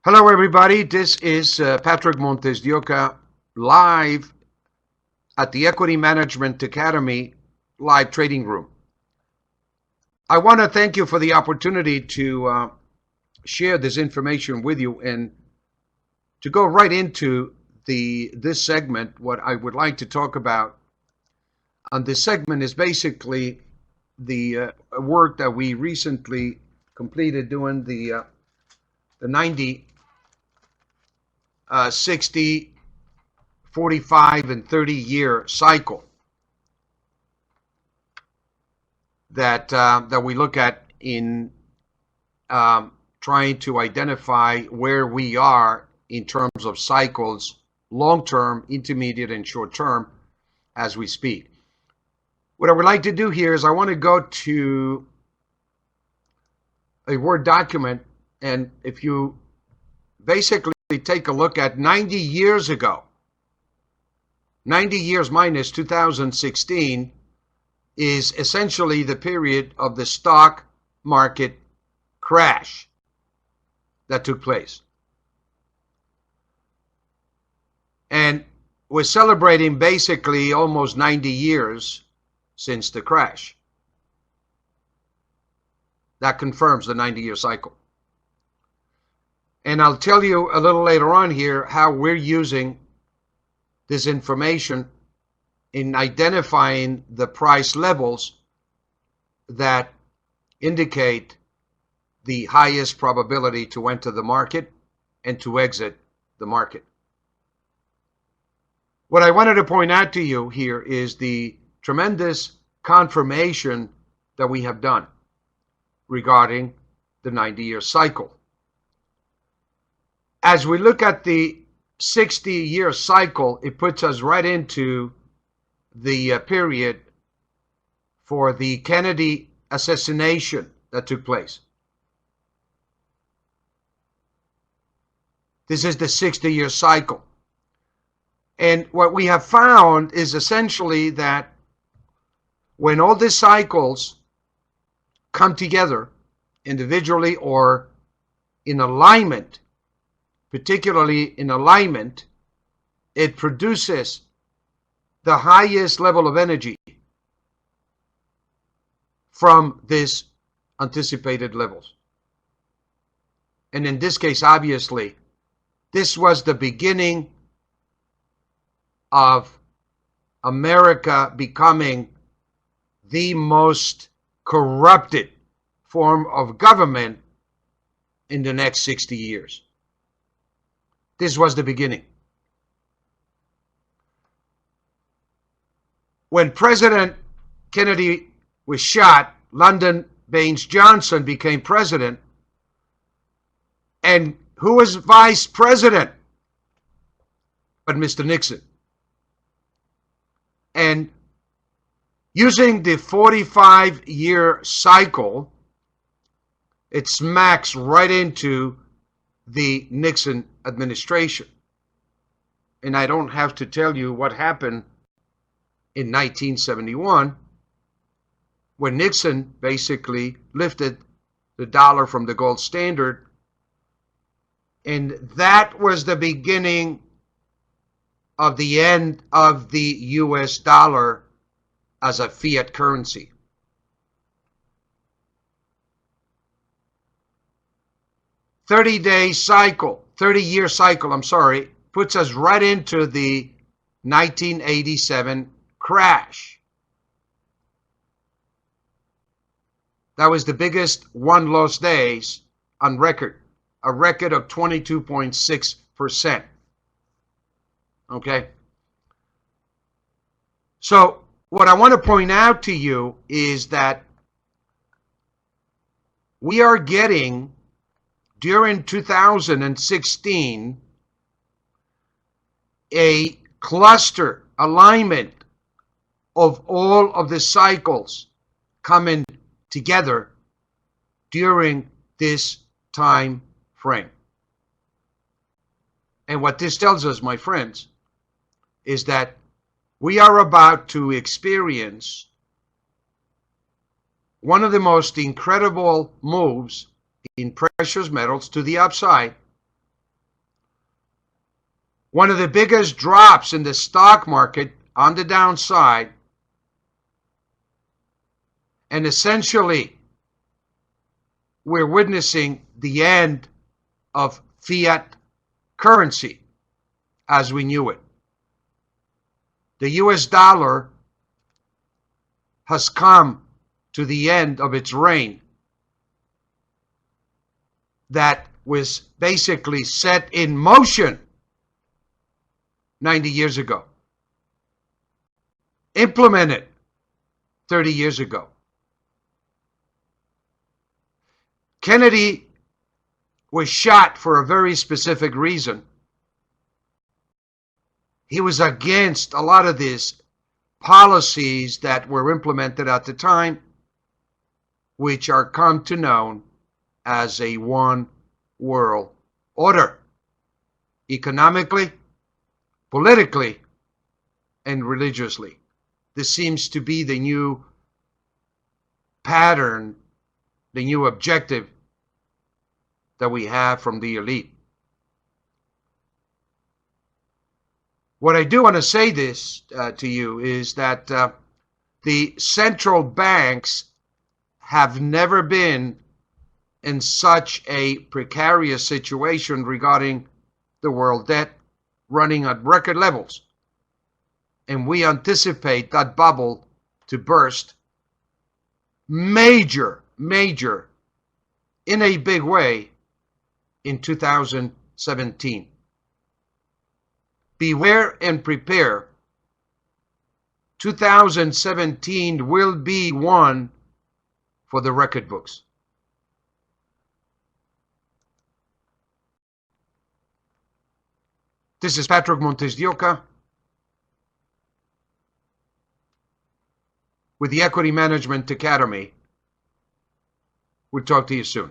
Hello, everybody. This is Patrick MontesDeOca live at the Equity Management Academy live trading room. I want to thank you for the opportunity to share this information with you and to go right into this segment. What I would like to talk about on this segment is basically the work that we recently completed doing the 90, 60, 45, and 30-year cycle that we look at in trying to identify where we are in terms of cycles, long-term, intermediate, and short-term as we speak. What I would like to do here is I want to go to a Word document, and if you basically take a look at 90 years ago, 90 years minus 2016 is essentially the period of the stock market crash that took place. And we're celebrating basically almost 90 years since the crash. That confirms the 90-year cycle. And I'll tell you a little later on here how we're using this information in identifying the price levels that indicate the highest probability to enter the market and to exit the market. What I wanted to point out to you here is the tremendous confirmation that we have done regarding the 90-year cycle. As we look at the 60-year cycle, it puts us right into the period for the Kennedy assassination that took place. This is the 60-year cycle. And what we have found is essentially that when all these cycles come together individually or in alignment, particularly in alignment, it produces the highest level of energy from these anticipated levels. And in this case, obviously, this was the beginning of America becoming the most corrupted form of government in the next 60 years. This was the beginning. When President Kennedy was shot, Lyndon Baines Johnson became president. And who was vice president? But Mr. Nixon. And using the 45-year cycle, it smacks right into the Nixon administration. And I don't have to tell you what happened in 1971 when Nixon basically lifted the dollar from the gold standard. And that was the beginning of the end of the US dollar as a fiat currency. Thirty-year cycle, puts us right into the 1987 crash. That was the biggest one lost days on record, a record of 22.6%. Okay? So what I want to point out to you is that we are getting, during 2016, a cluster alignment of all of the cycles coming together during this time frame. And what this tells us, my friends, is that we are about to experience one of the most incredible moves in precious metals to the upside One of the biggest drops in the stock market on the downside, and essentially we're witnessing the end of fiat currency as we knew it. The US dollar has come to the end of its reign that was basically set in motion 90 years ago, implemented 30 years ago. Kennedy was shot for a very specific reason. He was against a lot of these policies that were implemented at the time, which are come to known as a one world order, economically, politically, and religiously. This seems to be the new pattern, the new objective that we have from the elite. What I do want to say this to you is that the central banks have never been in such a precarious situation regarding the world debt running at record levels. And we anticipate that bubble to burst major, in a big way in 2017. Beware and prepare. 2017 will be one for the record books. This is Patrick MontesDeOca with the Equity Management Academy. We'll talk to you soon.